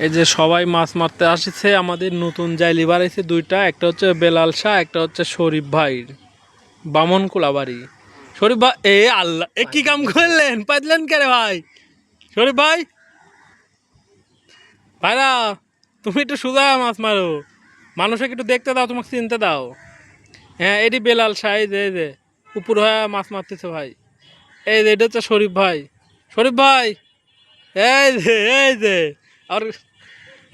এই যে সবাই মাছ মারতে আসছে আমাদের নতুন জাইলি বাড়াইছে দুইটা, একটা হচ্ছে বেলাল শাহ, একটা হচ্ছে শরীফ ভাই বামন কোলাবাড়ি। শরীফ ভাই এ আল্লাহ এ কি কাম করলেন, পাইলেন কে রে ভাই? শরীফ ভাই ভাইরা তুমি একটু সোজা মাছ মারো, মানুষকে একটু দেখতে দাও, তোমাকে চিনতে দাও। হ্যাঁ এটি বেলাল শাহ, এই যে উপর হয়ে মাছ মারতেছে ভাই। এই যে এটা হচ্ছে শরীফ ভাই। শরীফ ভাই এই যে আর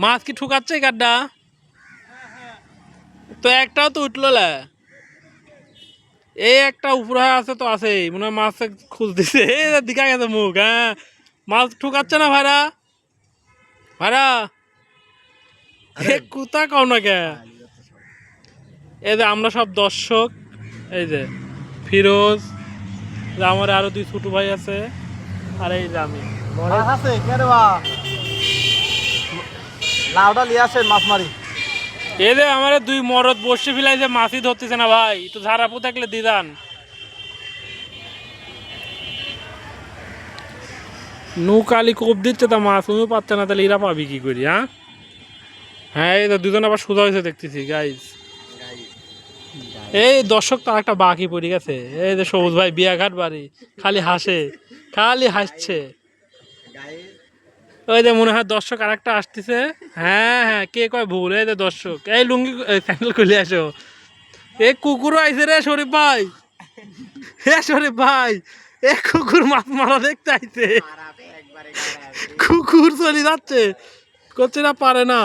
মাছ কি ঠুকাচ্ছে গাড্ডা? তো একটাও তো উঠলো না। এই একটা উপরে আছে তো আছেই, মনে হয় মাছ খুঁজ দিছে। এই যে দিঘা গেছে মুখ। হ্যাঁ মাছ ঠুকাচ্ছে না ভাইরা, ভাইরা এ কুতা কও না কে? এই যে আমরা সব দর্শক, এই যে ফিরোজ, আমার আরো দুই ছোট ভাই আছে, আর এই যে আমি। আছে কে রে বা লাউডা লিয়ে আসেন মাছ মারি। এই যে আমার দুই মরদ বসে ফেলাইছে, মাছই ধরতেছে না ভাই, একটু ঝাড়াপু থাকলে দিদান। নৌকালি কোপ দিচ্ছে তা মাছ তুমিও পাচ্ছে না, তাহলে এরা পাবি কি করি? হ্যাঁ হ্যাঁ এই তো দুজন আবার সোজা হয়েছে দেখতেছি গাইজ। এই দর্শক তো একটা বাকি পড়ে গেছে, এই যে সবুজ ভাই বিয়াঘাট বাড়ি, খালি হাসে, খালি হাসছে। ওই যে মনে হয় দর্শক আর একটা আসতেছে। হ্যাঁ হ্যাঁ কে কয় ভুল, এই যে দর্শক, এই লুঙ্গি স্যান্ডেল খুলে আসো। এ কুকুরও আইছে রে শরীফ ভাই, হে শরীফ ভাই এ কুকুর মাছ মারা দেখতে আইছে, কুকুর চলে যাচ্ছে, করছে না পারে না।